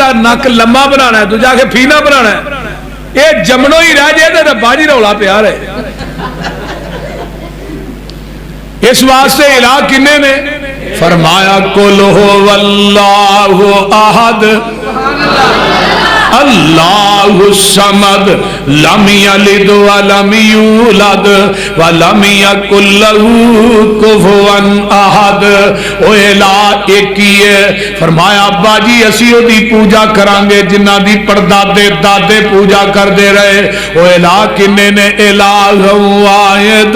دا نک لما بنانا ہے، دوجا کے فینا بنانا ہے، یہ جمنو ہی رہ جائے تو ربا جی رولا پیا رہے۔ اس واسطے الہ کنے نے فرمایا قل هو اللہ احد اللہ الصمد لم یلد ولم یولد ولم یکن لہ کفوا احد۔ او الہ ایک ہی ہے۔ فرمایا ابا جی اسی او دی پوجا کرانگے جنہ دی پردادے دادے پوجا کر دے رہے۔ او الہ کنے نے الہ واحد۔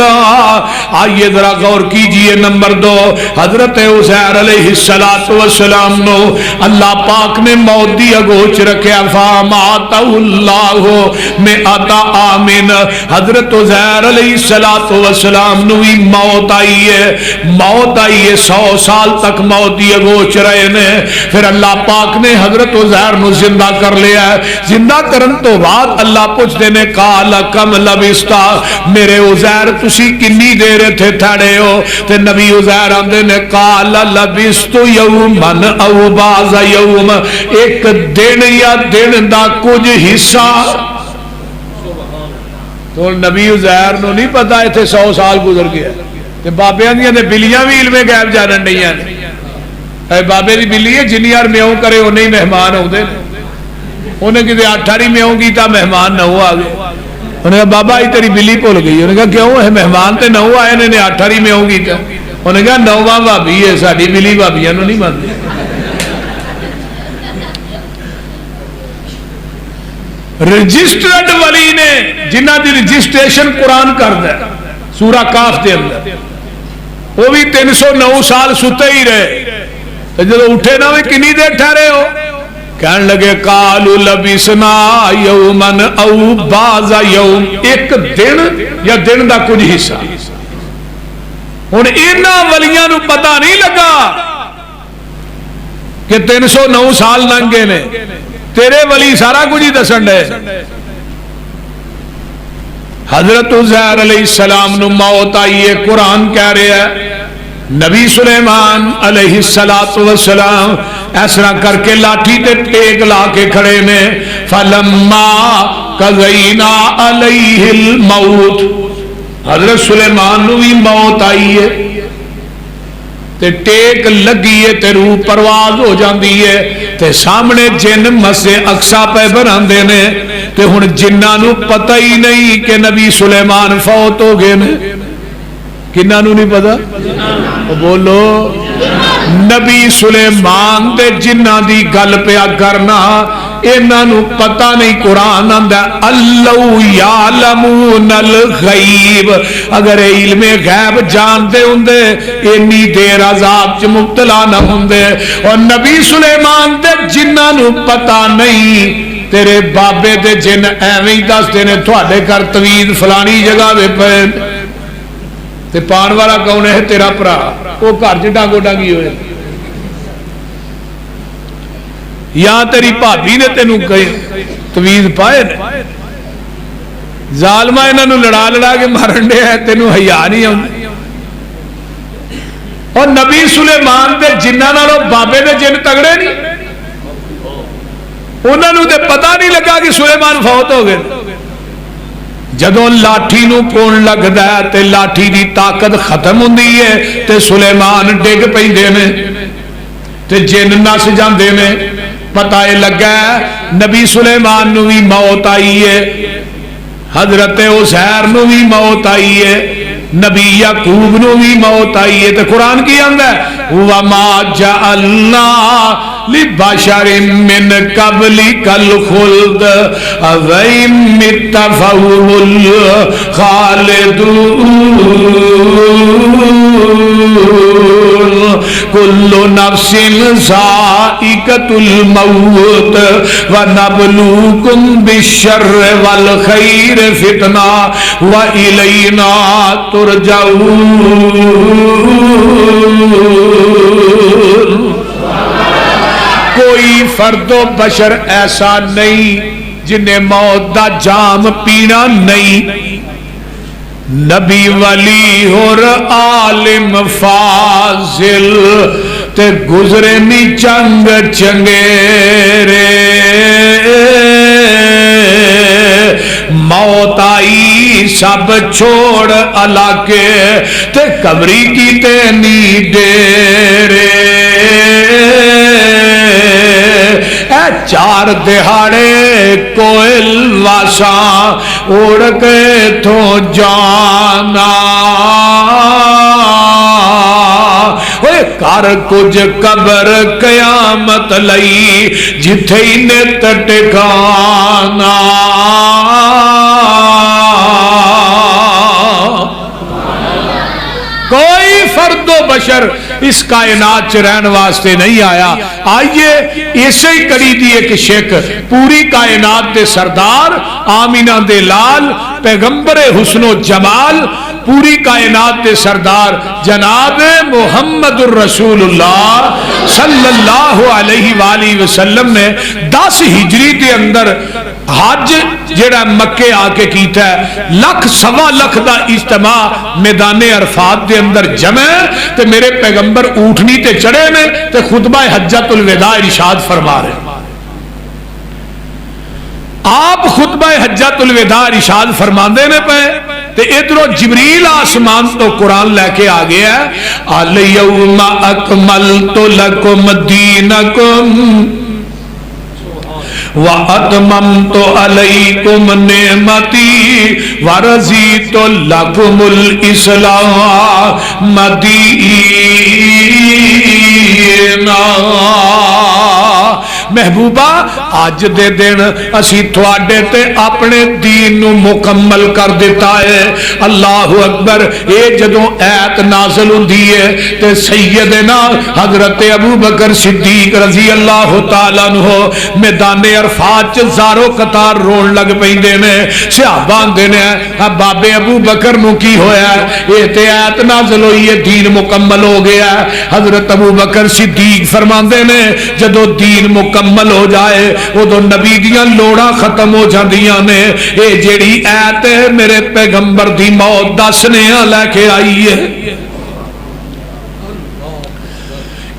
آئیے ذرا غور کیجئے۔ نمبر 2 حضرت عزیر علیہ السلام نو اللہ پاک نے موت دی اگوچ رکھیا، فاماتہ اللہ مئۃ عام۔ حضرت عزیر علیہ السلام نو ہی موت آئی ہے، موت آئی ہے، 100 سال تک موت دی اگوچ رہے نے۔ پھر اللہ پاک نے حضرت عزیر نو زندہ کر لیا ہے۔ زندہ کرن تو بعد اللہ پوچھتے نے قال کم لبثتا، میرے عزیر تسی کنی دیر تھے تھڑے ہو؟ تے نبی عزیر آندے نے قال لبثت یوما او بعض یوم، ایک دن یا دن دا کچھ حصہ۔ تو نبی عزیر نو نہیں پتا ایتھے 100 سال گزر گیا تے بابیاں دیاں تے بلیاں بھی علم غیب جانن نہیں ہیں۔ اے بابے دی بلی ہے جنی یار میوں کرے انہیں ہی مہمان ہوندے نے، انہیں کتے 8 میوں کیتا مہمان نہ ہو آگے۔ انہیں کہا بابا ہی تیری بلی بھول گئی۔ انہیں کہا کیوں ہے مہمان تے نہ آئے نے 8 میوں کیتا۔ انہیں کہا 9واں بھابی ہے ساڈی بلی بھابیاں نو نہیں مانتی۔ رجسٹرڈ ولی نے جنہ دی رجسٹریشن قرآن کرد ہے سورہ کاف دے اندر، وہ بھی 309 سال ستے ہی رہے۔ تو جب اٹھے نا وہ کنی دیر ٹھہرے ہو؟ کہنے لگے قالوا لبثنا یوما او بعض یوم، ایک دن یا دن دا کچھ حصہ۔ ہن انہاں ولیاں نو پتہ نہیں لگا کہ 309 سال لنگے نے، تیرے ولی سارا کچھ ہی دسن ہے۔ حضرت عزیر علیہ السلام نو موت آئی ہے، قرآن کہہ رہے ہیں نبی سلیمان علیہ السلام اس طرح کر کے لاٹھی تے ٹیک لا کے کھڑے نے، فلما قضینا علیہ الموت، حضرت سلیمان نو بھی موت آئی ہے تے ٹیک لگی ہے تے روح پرواز ہو جاندی ہے تے سامنے جن مسے اقصا پہ بناندے نے تے ہن جنہاں نو پتہ ہی نہیں کہ نبی سلیمان فوت ہو گئے نے۔ کنہاں نو نہیں پتا؟ بولو نبی سلیمان دے جنہاں دی گل پیا کرنا، انہاں نو پتہ نہیں۔ قرآن آندا اللہ یعلمون الغیب، اگر علم غیب جانتے ہوندے انی دیر عذاب چ مبتلا نہ ہوندے۔ اور نبی سلیمان دے جنہاں نو پتہ نہیں، تیرے بابے دے جن ایویں ہی دستے نے تھوڑے گھر توید فلانی جگہ دے پے تے پان والا کون ہے؟ تیرا پرا، وہ گھر چ ڈانگو ڈانگی ہوئے، یا تیری بھابی نے تینوں تویز پائے نے۔ ظالمہ انہاں نو لڑا لڑا کے مارن دے ہے، تینوں حیا نہیں آندی۔ اور نبی سلیمان دے جنہاں نالوں بابے دے جن تگڑے نہیں، انہاں نو تے پتہ نہیں لگا کہ سلیمان فوت ہو گئے۔ جدوں لاٹھی نو پون لگدا ہے تے لاٹھی دی طاقت ختم ہوندی ہے تے سلیمان ڈگ پیندے نے تے جن نس جاندے نے۔ پتہ لگا نبی سلیمان نو بھی موت آئی ہے، حضرت عزیر نو بھی موت آئی ہے، نبی یعقوب نو بھی موت آئی ہے۔ تے قرآن کی آندا ہے وَمَا جَعَلْنَا لِبَشَرٍ مِّن قَبْلِكَ الْخُلْدَ أَفَإِن مِّتَّ فَهُمُ الْخَالِدُونَ كُلُّ نَفْسٍ ذَائِقَةُ الْمَوْتِ وَنَبْلُوكُمْ بِالشَّرِّ وَالْخَيْرِ فِتْنَةً وَإِلَيْنَا تُرْجَعُونَ۔ کوئی فرد و بشر ایسا نہیں جنہیں موت دا جام پینا نہیں، نبی ولی اور عالم فاضل تے گزرے نی چنگ چنگیرے سب چھوڑ علاقے تے قبری کیتے نی ڈیرے اے چار دہاڑے کوئل واساں اڑ کے تھو جانا کر کچھ قبر قیامت لئی جتھے نت ٹکانا کوئی فرد و بشر اس کائنات چ رہن واسطے نہیں آیا. آئیے اسی کڑی دی ایک شک پوری کائنات دے سردار آمینہ دے لال پیغمبر حسن و جمال پوری کائنات دے سردار جناب محمد الرسول اللہ صلی اللہ علیہ وآلہ وسلم نے 10 ہجری دے اندر حج جڑا مکے آ کے کیتا ہے 1,00,000 دا اجتماع میدان عرفات دے اندر جمع تے میرے پیغمبر اونٹنی تے چڑھے نے تے خطبہ حجۃ الوداع ارشاد فرما رہے آپ خطبہ حجۃ الوداع ارشاد فرماندے نے پے تے ادھروں جبریل آسمان تو قرآن لے کے آ گیا ہے الیوم اکملت لکم دینکم وَأَتْمَمْتُ عَلَيْكُمْ نِعْمَتِي وَرَضِيتُ لَكُمُ الْإِسْلَامَ دِينًا. محبوبہ آج دے دن اسی تھوڑے تے اپنے دین نو مکمل کر دیتا ہے. اللہ اکبر. اے جدوں ایت نازل ہوندی ہے تے سیدنا حضرت ابو بکر صدیق رضی اللہ تعالیٰ عنہ میدان عرفات چ زارو قطار رون لگ پیندے نے. صحابہ آندے نے بابے ابو بکر نو کی ہویا ہے؟ اے تے ایت نازل ہوئی ہے دین مکمل ہو گیا ہے. حضرت ابو بکر صدیق فرماندے نے جدوں دین مکمل ہو جائے ادو نبی دیاں لوڑاں ختم ہو جاندیاں نے. اے جیڑی ایت میرے پیغمبر دی موت دا سنیہا لے کے آئی ہے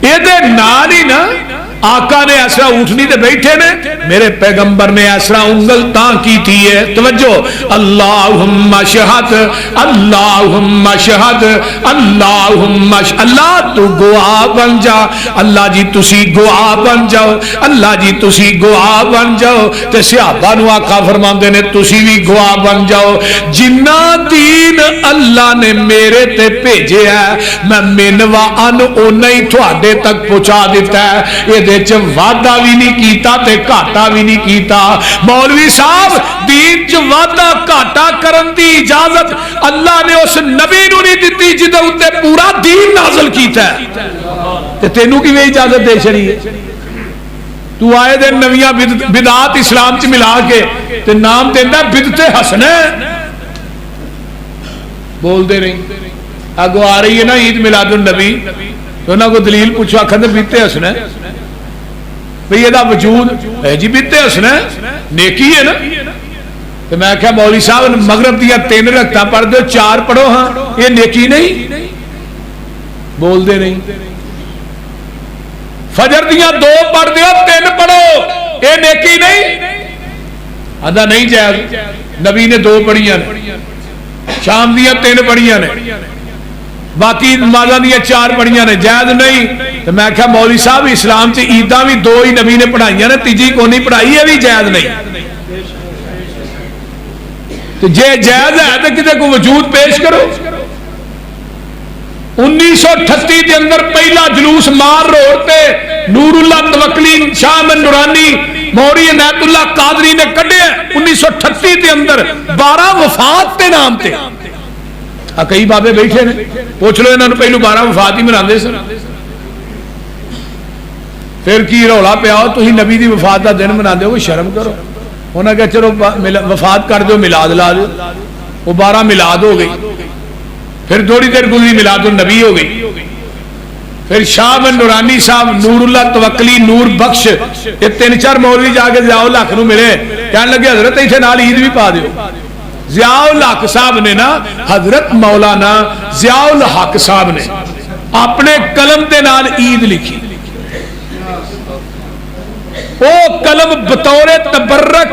اے دے نال ہی نا آقا نے ایسا اٹھنی تے بیٹھے نے میرے پیغمبر نے ایسا انگل تاں کی تھی ہے. توجہ. اللہم شہد اللہم شہد اللہم شہد. اللہ تو گواہ بن جا. اللہ جی تسی گواہ بن جاؤ. اللہ جی تسی گواہ بن جاؤ. تے صحابہ نو آقا فرماندے نے تسی بھی گواہ بن جاؤ. جنہ دین اللہ نے میرے تے بھیجے ہے میں منوا ان اونا ہی تھوڑے تک پہنچا دیتا ہے. یہ وعدہ بھی نہیں کیتا تے گھاٹا بھی نہیں کیتا. مولوی صاحب دین چ وعدہ گھاٹا کرن دی اجازت اللہ نے اس نبی نو نہیں دتی جدے اوتے پورا دین نازل کیتا ہے تے تینوں کیویں اجازت دے چھڑی ہے؟ تو آئے دن نویاں بدعات اسلام چ ملا کے تے نام دیندا بدعت حسنہ. بول دے نہیں. اگو آ رہی ہے نا عید میلاد النبی تو انہاں کو دلیل پوچھو آکھن دے بدعت حسنہ بھئی یہ دا وجود ہے جی بدعت حسنہ نیکی ہے نا. تو میں کہا مولوی صاحب مغرب دیا 3 رکعتاں پڑھ دو 4 پڑھو ہاں یہ نیکی نہیں. بول دے نہیں. فجر دیا 2 پڑھ دیو 3 پڑھو یہ نیکی نہیں. آدھا نہیں جائز. نبی نے 2 پڑھیاں نے شام دیا 3 پڑھیاں نے باقی نمازاں دیا 4 پڑھیاں نے جائز نہیں. تو میں کہا مولوی صاحب اسلام سے عیداں بھی 2 ہی نبی نے پڑھائیاں نے تیجی کو نہیں پڑھائی ہے بھی جائز نہیں. تو جے جائز ہے تو کتے کو وجود پیش کرو. 1938 کے اندر پہلا جلوس مار روڈ پہ نور اللہ توکلی شاہ من نورانی موری عنایت اللہ قادری نے کڈے 1938 کے اندر 12 وفات کے نام تے. کئی بابے بیٹھے نے پوچھ لو انہوں نے پہلو 12 وفات ہی مناندے سن. پھر کی رولا پیا تھی نبی دی وفات دا دن مناندے ہو شرم کرو. انہوں نے کہا چلو وفات کر دو میلاد لا دو. وہ 12 میلاد ہو گئی. پھر تھوڑی دیر گزری میلاد النبی ہو گئی. پھر شاہ بن نورانی صاحب نور اللہ توکلی نور بخش یہ 3-4 مولوی جا کے ضیاء الحق نو ملے کہنے لگے حضرت ایتھے نال عید بھی پا دیو. ضیاء الحق صاحب نے نا حضرت مولانا ضیاء الحق صاحب نے اپنے قلم دے نال عید لکھی. وہ قلم بطور تبرک